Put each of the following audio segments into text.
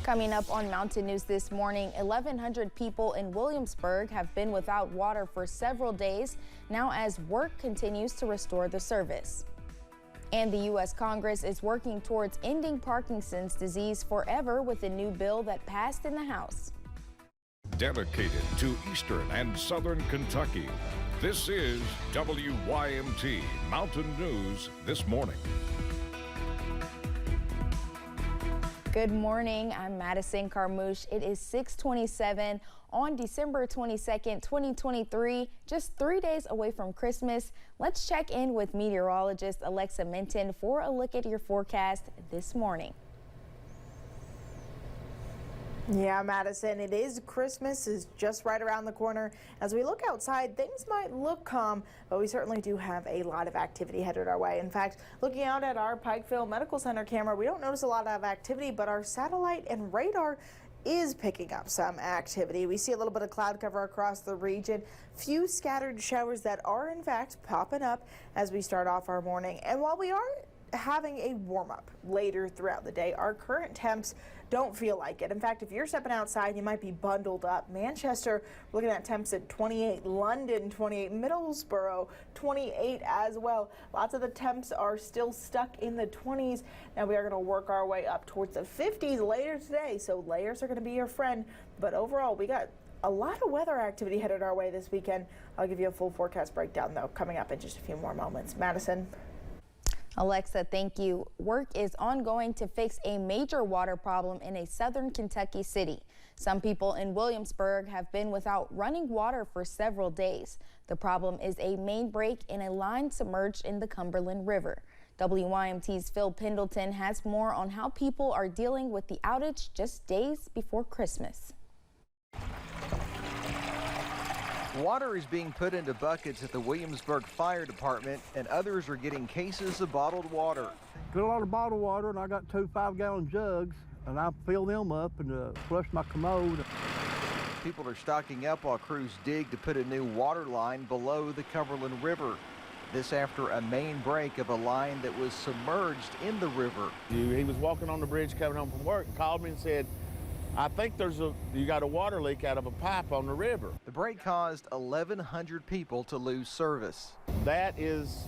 Coming up on Mountain News this morning, 1,100 people in Williamsburg have been without water for several days now as work continues to restore the service. And the U.S. Congress is working towards ending Parkinson's disease forever with a new bill that passed in the House. Dedicated to Eastern and Southern Kentucky, this is WYMT Mountain News this morning. Good morning, I'm Madison Carmouche. It is 6:27 on December 22nd, 2023, just 3 days away from Christmas. Let's check in with meteorologist Alexa Minton for a look at your forecast this morning. Yeah, Madison, it is Christmas is just right around the corner. As we look outside, things might look calm, but we certainly do have a lot of activity headed our way. In fact, looking out at our Pikeville Medical Center camera, we don't notice a lot of activity, but our satellite and radar is picking up some activity. We see a little bit of cloud cover across the region, few scattered showers that are in fact popping up as we start off our morning. And while we are having a warm-up later throughout the day, our current temps don't feel like it. In fact, if you're stepping outside, you might be bundled up. Manchester, we're looking at temps at 28, London 28, Middlesboro 28 as well. Lots of the temps are still stuck in the 20s. Now we are going to work our way up towards the 50s later today, so layers are going to be your friend. But overall, we got a lot of weather activity headed our way this weekend. I'll give you a full forecast breakdown, though, coming up in just a few more moments. Madison. Alexa, thank you. Work is ongoing to fix a major water problem in a southern Kentucky city. Some people in Williamsburg have been without running water for several days. The problem is a main break in a line submerged in the Cumberland River. WYMT's Phil Pendleton has more on how people are dealing with the outage just days before Christmas. Water is being put into buckets at the Williamsburg Fire Department, and others are getting cases of bottled water. Got a lot of bottled water, and I got 2 5-gallon jugs, and I fill them up and flush my commode. People are stocking up while crews dig to put a new water line below the Cumberland River. This after a main break of a line that was submerged in the river. He was walking on the bridge coming home from work and called me and said, I think you got a water leak out of a pipe on the river. The break caused 1,100 people to lose service. That is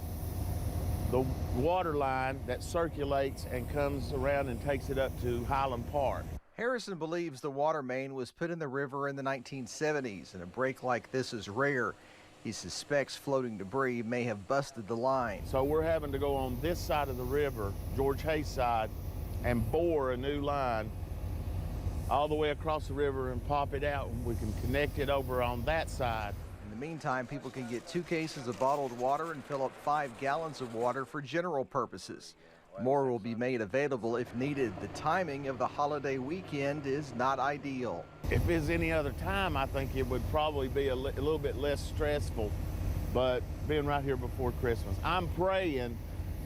the water line that circulates and comes around and takes it up to Highland Park. Harrison believes the water main was put in the river in the 1970s, and a break like this is rare. He suspects floating debris may have busted the line. So we're having to go on this side of the river, George Hayes side, and bore a new line all the way across the river and pop it out, and we can connect it over on that side. In the meantime, people can get 2 cases of bottled water and fill up 5 gallons of water for general purposes. More will be made available if needed. The timing of the holiday weekend is not ideal. If it's any other time, I think it would probably be a little bit less stressful, but being right here before Christmas, I'm praying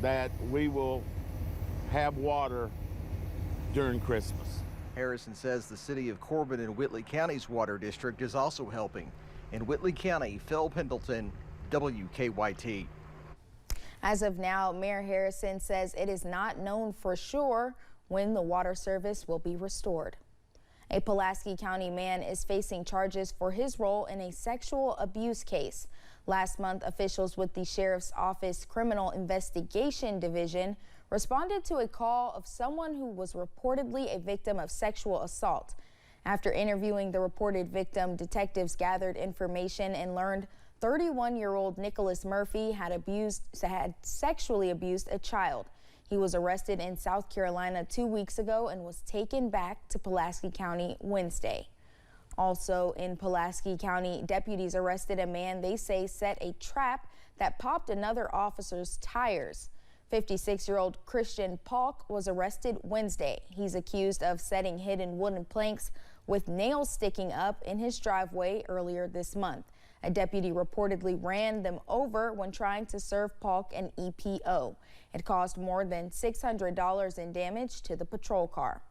that we will have water during Christmas. Harrison says the city of Corbin and Whitley County's water district is also helping. In Whitley County, Phil Pendleton, WKYT. As of now, Mayor Harrison says it is not known for sure when the water service will be restored. A Pulaski County man is facing charges for his role in a sexual abuse case. Last month, officials with the Sheriff's Office Criminal Investigation Division responded to a call of someone who was reportedly a victim of sexual assault. After interviewing the reported victim, detectives gathered information and learned 31-year-old Nicholas Murphy had sexually abused a child. He was arrested in South Carolina 2 weeks ago and was taken back to Pulaski County Wednesday. Also in Pulaski County, deputies arrested a man they say set a trap that popped another officer's tires. 56-year-old Christian Polk was arrested Wednesday. He's accused of setting hidden wooden planks with nails sticking up in his driveway earlier this month. A deputy reportedly ran them over when trying to serve Polk an EPO. It caused more than $600 in damage to the patrol car.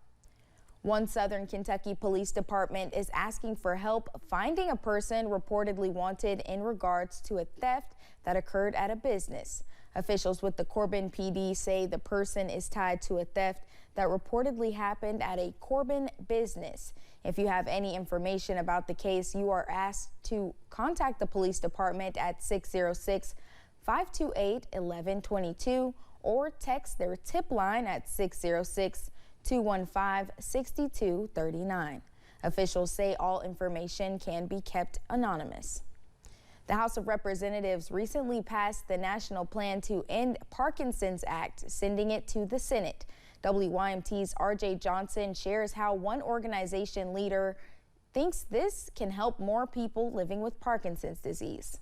One Southern Kentucky Police Department is asking for help finding a person reportedly wanted in regards to a theft that occurred at a business. Officials with the Corbin PD say the person is tied to a theft that reportedly happened at a Corbin business. If you have any information about the case, you are asked to contact the police department at 606-528-1122 or text their tip line at 606-215-6239. Officials say all information can be kept anonymous. The House of Representatives recently passed the national plan to end Parkinson's Act, sending it to the Senate. WYMT's RJ Johnson shares how one organization leader thinks this can help more people living with Parkinson's disease.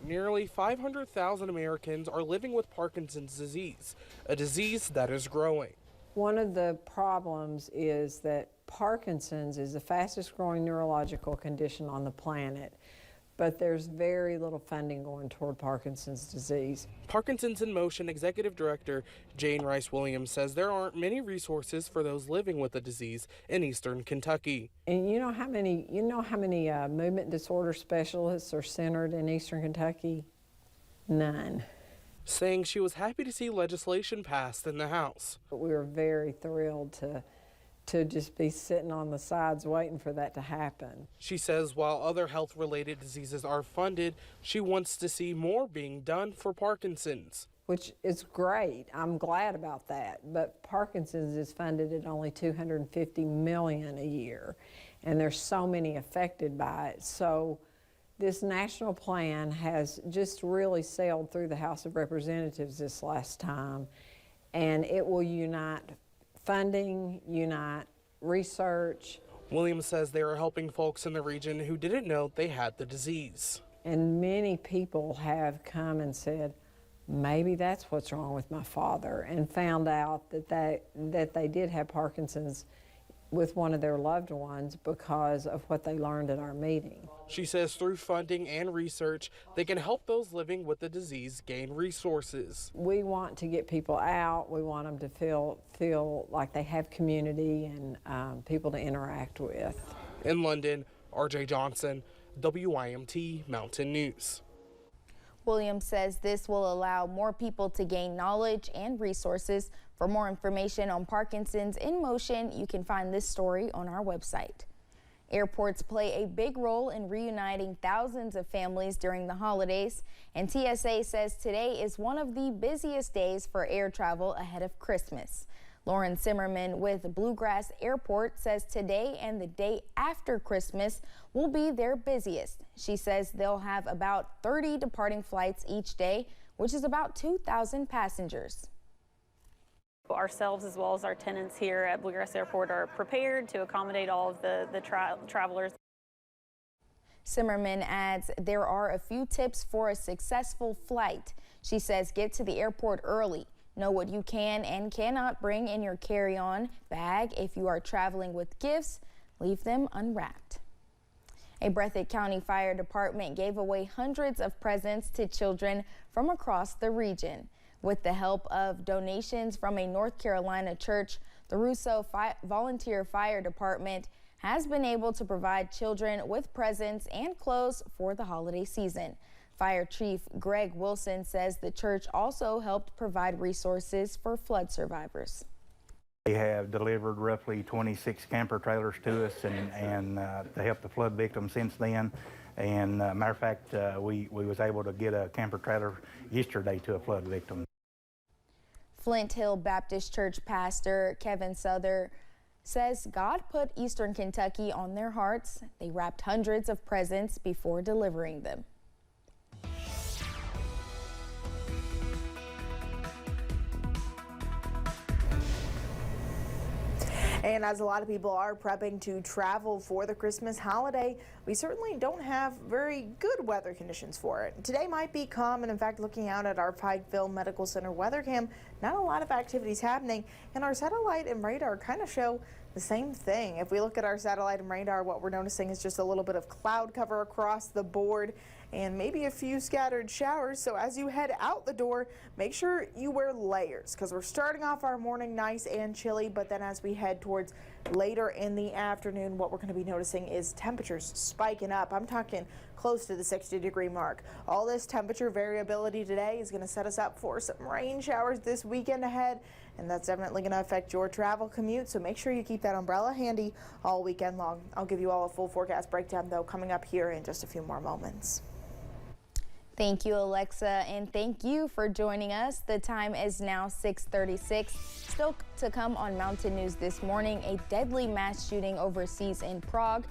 Nearly 500,000 Americans are living with Parkinson's disease, a disease that is growing. One of the problems is that Parkinson's is the fastest growing neurological condition on the planet, but there's very little funding going toward Parkinson's disease. Parkinson's in Motion Executive Director Jane Rice Williams says there aren't many resources for those living with the disease in eastern Kentucky. And you know how many movement disorder specialists are centered in eastern Kentucky? None. Saying she was happy to see legislation passed in the House. But we were very thrilled to just be sitting on the sides waiting for that to happen. She says while other health-related diseases are funded, she wants to see more being done for Parkinson's. Which is great. I'm glad about that. But Parkinson's is funded at only $250 million a year, and there's so many affected by it. So this national plan has just really sailed through the House of Representatives this last time, and it will unite funding, unite research. Williams says they are helping folks in the region who didn't know they had the disease. And many people have come and said, maybe that's what's wrong with my father, and found out that they did have Parkinson's with one of their loved ones because of what they learned at our meeting. She says through funding and research, they can help those living with the disease gain resources. We want to get people out. We want them to feel like they have community and people to interact with. In London, RJ Johnson, WYMT Mountain News. Williams says this will allow more people to gain knowledge and resources. For more information on Parkinson's in Motion, you can find this story on our website. Airports play a big role in reuniting thousands of families during the holidays, and TSA says today is one of the busiest days for air travel ahead of Christmas. Lauren Zimmerman with Bluegrass Airport says today and the day after Christmas will be their busiest. She says they'll have about 30 departing flights each day, which is about 2,000 passengers. Ourselves as well as our tenants here at Bluegrass Airport are prepared to accommodate all of the travelers. Zimmerman adds there are a few tips for a successful flight. She says get to the airport early. Know what you can and cannot bring in your carry-on bag. If you are traveling with gifts, leave them unwrapped. A Breathitt County Fire Department gave away hundreds of presents to children from across the region. With the help of donations from a North Carolina church, the Russo Volunteer Fire Department has been able to provide children with presents and clothes for the holiday season. Fire Chief Greg Wilson says the church also helped provide resources for flood survivors. They have delivered roughly 26 camper trailers to us and to help the flood victims since then. And matter of fact, we was able to get a camper trailer yesterday to a flood victim. Flint Hill Baptist Church pastor Kevin Souther says God put Eastern Kentucky on their hearts. They wrapped hundreds of presents before delivering them. And as a lot of people are prepping to travel for the Christmas holiday, we certainly don't have very good weather conditions for it. Today might be calm, and in fact, looking out at our Pikeville Medical Center weather cam, not a lot of activities happening, and our satellite and radar kind of show the same thing. If we look at our satellite and radar, what we're noticing is just a little bit of cloud cover across the board and maybe a few scattered showers. So as you head out the door, make sure you wear layers because we're starting off our morning nice and chilly, but then as we head towards Later in the afternoon, what we're going to be noticing is temperatures spiking up. I'm talking close to the 60-degree mark. All this temperature variability today is going to set us up for some rain showers this weekend ahead, and that's definitely going to affect your travel commute, so make sure you keep that umbrella handy all weekend long. I'll give you all a full forecast breakdown, though, coming up here in just a few more moments. Thank you, Alexa, and thank you for joining us. The time is now 6:36. Still to come on Mountain News this morning, a deadly mass shooting overseas in Prague.